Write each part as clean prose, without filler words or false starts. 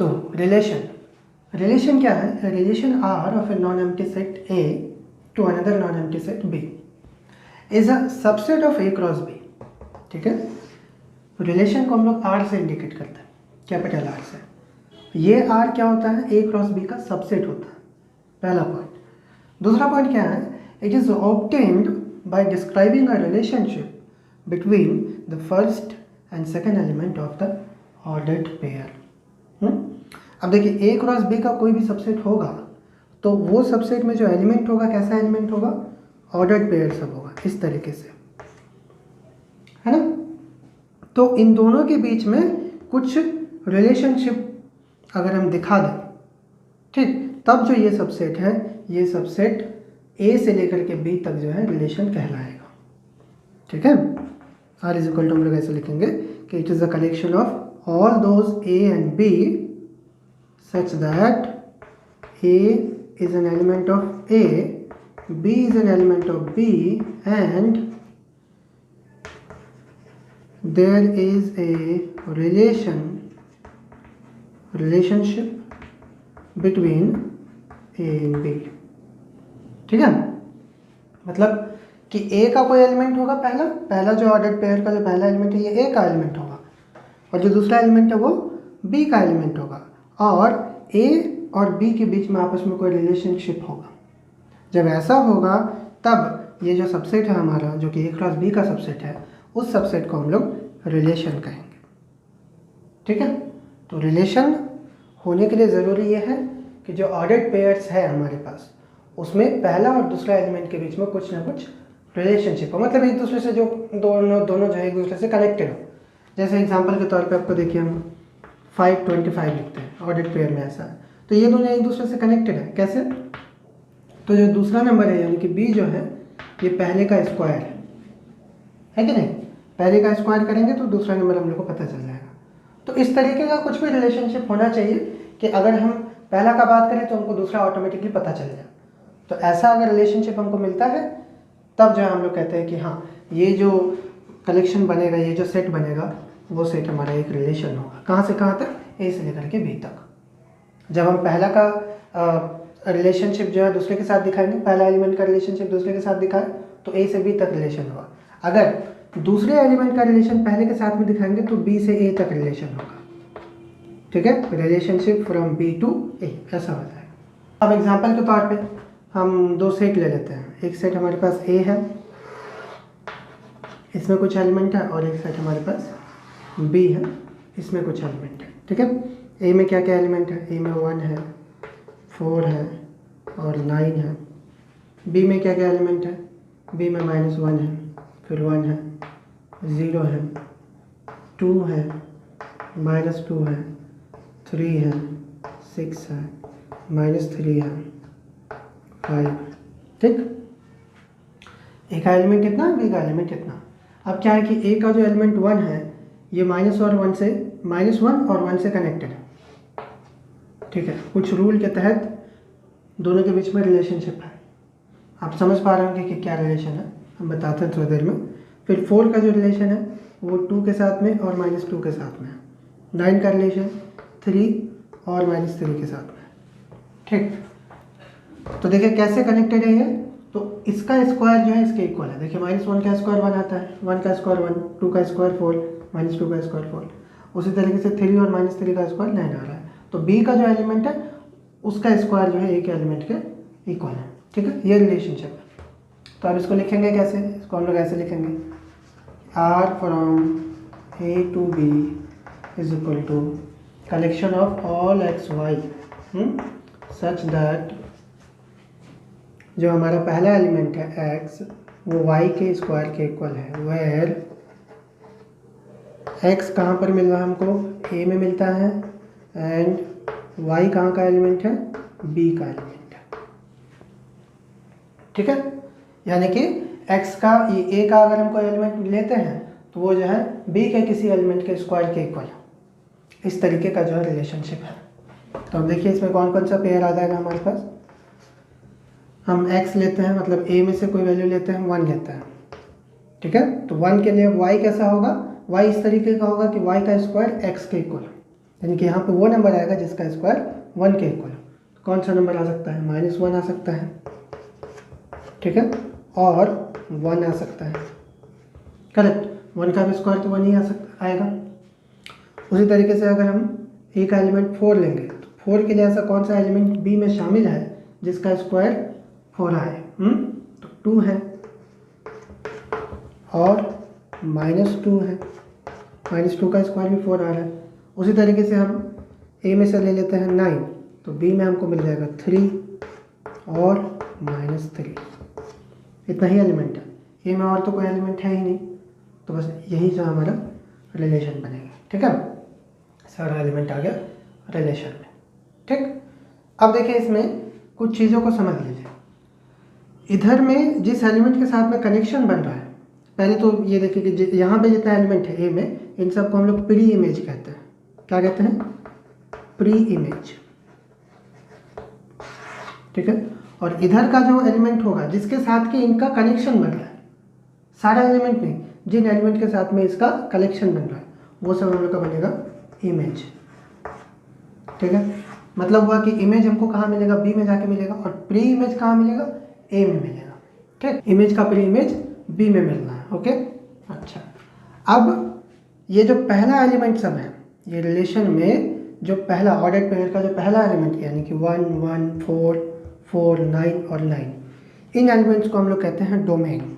तो रिलेशन क्या है? Relation R of a non empty set A to another non empty set B is a subset of A cross B. ठीक है, relation को हम लोग आर से इंडिकेट करते हैं, कैपिटल आर से। ये आर क्या होता है? ए क्रॉस बी का सबसेट होता है, पहला पॉइंट। दूसरा पॉइंट क्या है? It is obtained by describing a relationship between the first and second element of the ordered pair. अब देखिए, ए क्रॉस बी का कोई भी सबसेट होगा तो वो सबसेट में जो एलिमेंट होगा, कैसा एलिमेंट होगा? ऑर्डर्ड पेयर सब होगा, इस तरीके से, है ना। तो इन दोनों के बीच में कुछ रिलेशनशिप अगर हम दिखा दें, ठीक, तब जो ये सबसेट है, ये सबसेट ए से लेकर के बी तक जो है रिलेशन कहलाएगा। ठीक है, आर इज इक्वल टू हम लोग ऐसे लिखेंगे कि it is a collection of all those A and B such that A is an element of A, B is an element of B and there is a relationship between A and B। ठीक है, मतलब कि A का कोई element होगा, पहला जो ordered pair का जो पहला एलिमेंट है ये A का एलिमेंट होगा, और जो दूसरा एलिमेंट है वो B का एलिमेंट होगा, और A और B के बीच में आपस में कोई रिलेशनशिप होगा। जब ऐसा होगा तब ये जो सबसेट है हमारा, जो कि A क्रॉस B का सबसेट है, उस सबसेट को हम लोग रिलेशन कहेंगे। ठीक है, तो रिलेशन होने के लिए ज़रूरी ये है कि जो ऑर्डर्ड पेयर्स है हमारे पास, उसमें पहला और दूसरा एलिमेंट के बीच में कुछ ना कुछ रिलेशनशिप हो, मतलब एक दूसरे से जो दोनों जो है एक दूसरे से कनेक्टेड हो। जैसे एग्जांपल के तौर पे आपको देखिए, हम 525 लिखते हैं, ऑर्डर्ड पेयर में ऐसा है, तो ये दोनों एक दूसरे से कनेक्टेड है। कैसे? तो जो दूसरा नंबर है यानी कि बी जो है, ये पहले का स्क्वायर है कि नहीं? पहले का स्क्वायर करेंगे तो दूसरा नंबर हम लोग को पता चल जाएगा। तो इस तरीके का कुछ भी रिलेशनशिप होना चाहिए कि अगर हम पहला का बात करें तो हमको दूसरा ऑटोमेटिकली पता चल जाए। तो ऐसा अगर रिलेशनशिप हमको मिलता है तब जो है हम लोग कहते हैं कि हाँ, ये जो कलेक्शन बनेगा, ये जो सेट बनेगा, वो सेट हमारा एक रिलेशन होगा। कहाँ से कहाँ तक? ए से लेकर के बी तक। जब हम पहला का रिलेशनशिप जो है दूसरे के साथ दिखाएंगे, पहला एलिमेंट का रिलेशनशिप दूसरे के साथ दिखाए तो ए से बी तक रिलेशन होगा। अगर दूसरे एलिमेंट का रिलेशन पहले के साथ में दिखाएंगे तो बी से ए तक रिलेशन होगा। ठीक है, रिलेशनशिप फ्रॉम बी टू ए, ऐसा होता है। अब एग्जांपल के तौर पे हम दो सेट ले लेते हैं। एक सेट हमारे पास ए है, इसमें कुछ एलिमेंट है, और एक सेट हमारे पास बी है, इसमें कुछ एलिमेंट है। ठीक है, ए में क्या क्या एलिमेंट है? ए में 1 है, 4 है और 9 है। बी में क्या क्या एलिमेंट है? बी में -1 है, फिर 1 है, 0 है, 2 है, -2 है, 3 है, 6 है, -3 है, 5। ठीक, ए का एलिमेंट कितना, बी का एलिमेंट कितना। अब क्या है कि ए का जो एलिमेंट 1 है, ये -1 और 1 से कनेक्टेड है। ठीक है, कुछ रूल के तहत दोनों के बीच में रिलेशनशिप है। आप समझ पा रहे होंगे कि क्या रिलेशन है, हम बताते हैं थोड़ी देर में। फिर 4 का जो रिलेशन है वो 2 के साथ में और -2 के साथ में है। 9 का रिलेशन 3 और -3 के साथ में। ठीक, तो देखिए कैसे कनेक्टेड है ये। तो इसका स्क्वायर जो है इसके इक्वल है। देखिए -1 का स्क्वायर 1 आता है, 1 का स्क्वायर 1, 2 का स्क्वायर 4, -2 का स्क्वायर 4। उसी तरीके से 3 और -3 का स्क्वायर 9 आ रहा है। तो बी का जो एलिमेंट है उसका स्क्वायर जो है ए के एलिमेंट के इक्वल है। ठीक है, ये रिलेशनशिप है। तो अब इसको लिखेंगे कैसे? इसको हम लोग ऐसे लिखेंगे, R from A to B is equal to collection of all X Y such that जो हमारा पहला एलिमेंट है x, वो y के स्क्वायर के इक्वल है। वेयर x कहाँ पर मिल रहा है हमको? a में मिलता है, एंड y कहाँ का एलिमेंट है? b का एलिमेंट है। ठीक है, यानी कि x का a का अगर हमको एलिमेंट लेते हैं तो वो जो है b के किसी एलिमेंट के स्क्वायर के इक्वल है। इस तरीके का जो है रिलेशनशिप है। तो अब देखिए इसमें कौन कौन सा पेयर आ जाएगा हमारे पास। हम x लेते हैं, मतलब a में से कोई वैल्यू लेते हैं, 1 लेते हैं। ठीक है, तो 1 के लिए y कैसा होगा? y इस तरीके का होगा कि y का स्क्वायर x के इक्वल। यानी कि यहाँ पे वो नंबर आएगा जिसका स्क्वायर 1 के इक्वल हो। तो कौन सा नंबर आ सकता है? -1 आ सकता है, ठीक है, और 1 आ सकता है, करेक्ट। 1 का भी स्क्वायर तो 1 ही आएगा। उसी तरीके से अगर हम ए का एलिमेंट 4 लेंगे तो 4 के लिए ऐसा कौन सा एलिमेंट बी में शामिल है जिसका स्क्वायर 4 आए? तो 2 है और -2 है, -2 का स्क्वायर भी 4 आ रहा है। उसी तरीके से हम ए में से ले लेते हैं 9, तो बी में हमको मिल जाएगा 3 और -3। इतना ही एलिमेंट है, ए में और तो कोई एलिमेंट है ही नहीं, तो बस यही जो हमारा रिलेशन बनेगा, ठीक है। सारा एलिमेंट आ गया रिलेशन में, ठीक। अब देखिए इसमें कुछ चीज़ों को समझ लीजिए। इधर में जिस एलिमेंट के साथ में कनेक्शन बन रहा है, पहले तो ये देखिए कि यहाँ पे जितना एलिमेंट है ए में, इन सबको हम लोग प्री इमेज कहते हैं। क्या कहते हैं? प्री इमेज, ठीक है। और इधर का जो एलिमेंट होगा जिसके साथ कि इनका कनेक्शन बन रहा है, सारा एलिमेंट नहीं, जिन एलिमेंट के साथ में इसका कलेक्शन बन रहा है वो सब हम लोग का बनेगा इमेज, ठीक है। मतलब हुआ कि इमेज हमको कहाँ मिलेगा? बी में जाके मिलेगा, और प्री इमेज कहाँ मिलेगा? ए में मिलेगा, ठीक। इमेज का प्री इमेज बी में मिलना है, ओके। अच्छा, अब ये जो पहला एलिमेंट सब है, ये रिलेशन में जो पहला ऑर्डर पेयर का जो पहला एलिमेंट यानी कि 1 1 4 4 9 और 9, इन एलिमेंट्स को हम लोग कहते हैं डोमेन,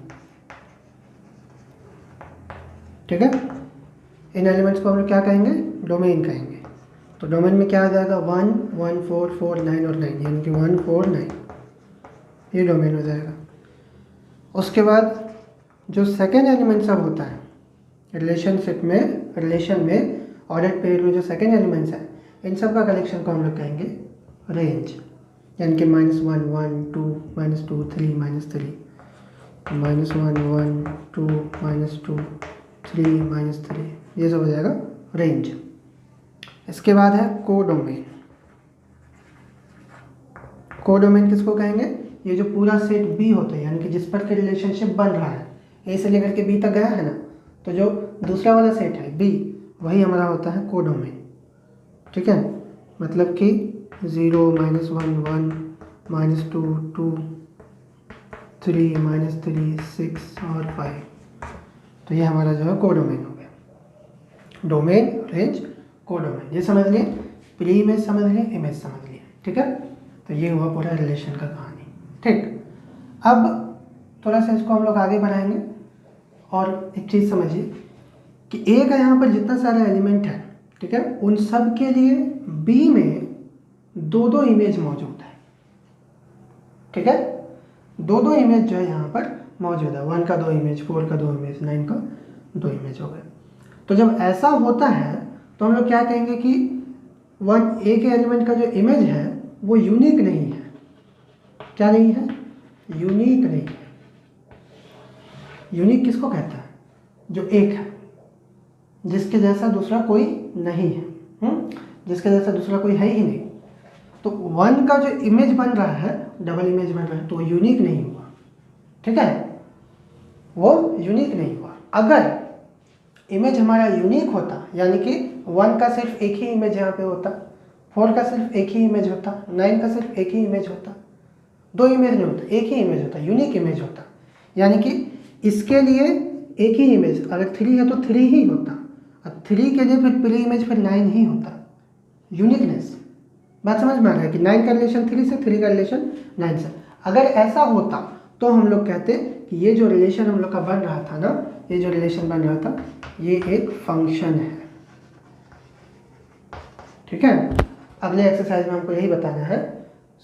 ठीक है। इन एलिमेंट्स को हम लोग क्या कहेंगे? डोमेन कहेंगे। तो डोमेन में क्या आ जाएगा? 1 1 4 4 9 और 9, यानी कि 1 4 9, ये डोमेन हो जाएगा। उसके बाद जो सेकेंड एलिमेंट सब होता है रिलेशनशिप में, रिलेशन में ऑर्डर पेयर में जो सेकेंड एलिमेंट्स हैं, इन सब का कलेक्शन को हम लोग कहेंगे रेंज, यानी कि -1 1 2 -2 3 -3, -1 1 2 -2 3 -3, ये सब हो जाएगा रेंज। इसके बाद है कोडोमेन। कोडोमेन किसको कहेंगे? ये जो पूरा सेट बी होता है, यानी कि जिस पर के रिलेशनशिप बन रहा है, ए से लेकर के बी तक गया है ना, तो जो दूसरा वाला सेट है बी, वही हमारा होता है कोडोमेन, ठीक है। मतलब कि 0 -1 1 -2 2 3 -3 6 और 5, तो ये हमारा जो है कोडोमेन हो गया। डोमेन, रेंज, कोडोमेन, ये समझ लिए। प्री इमेज समझ लिए, इमेज समझ लिए, ठीक है। तो ये हुआ पूरा रिलेशन का कहानी, ठीक। अब थोड़ा सा इसको हम लोग आगे बढ़ाएंगे और एक चीज़ समझिए कि ए का यहाँ पर जितना सारा एलिमेंट है, ठीक है, उन सब के लिए बी में 2-2 इमेज मौजूद है, ठीक है। 2-2 इमेज जो है यहाँ पर मौजूद है, 1 का 2 इमेज, 4 का 2 इमेज, 9 का 2 इमेज हो गए। तो जब ऐसा होता है तो हम लोग क्या कहेंगे कि 1 ए के एलिमेंट का जो इमेज है वो यूनिक नहीं है। क्या नहीं है? यूनिक नहीं है। यूनिक किसको कहता है? जो एक है, जिसके जैसा दूसरा कोई नहीं है, जिसके जैसा दूसरा कोई है ही नहीं। तो 1 का जो इमेज बन रहा है, डबल इमेज बन रहा है, तो वो यूनिक नहीं हुआ, ठीक है, वो यूनिक नहीं हुआ। अगर इमेज हमारा यूनिक होता, यानी कि 1 का सिर्फ एक ही इमेज यहाँ पे होता, 4 का सिर्फ एक ही इमेज होता, 9 का सिर्फ एक ही इमेज होता, 2 इमेज नहीं होता, एक ही इमेज होता, यूनिक इमेज होता, यानी कि इसके लिए एक ही इमेज, अगर 3 है तो 3 ही होता, और 3 के लिए फिर प्री इमेज फिर 9 ही होता। यूनिकनेस, बात समझ में आ रहा है कि 9 का रिलेशन 3 से, 3 का रिलेशन 9 से। अगर ऐसा होता तो हम लोग कहते कि ये जो रिलेशन हम लोग का बन रहा था ना, ये जो रिलेशन बन रहा था, ये एक फंक्शन है, ठीक है। अगले एक्सरसाइज में हमको यही बताना है,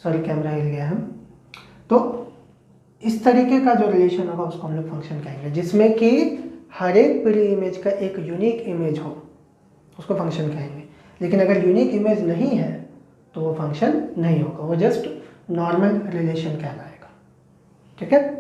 सॉरी कैमरा हिल गया हम। तो इस तरीके का जो रिलेशन होगा उसको हम लोग फंक्शन कहेंगे, जिसमें कि हर एक प्री इमेज का एक यूनिक इमेज हो, उसको फंक्शन कहेंगे। लेकिन अगर यूनिक इमेज नहीं है तो वो फंक्शन नहीं होगा, वो जस्ट नॉर्मल रिलेशन कहलाएगा, ठीक है।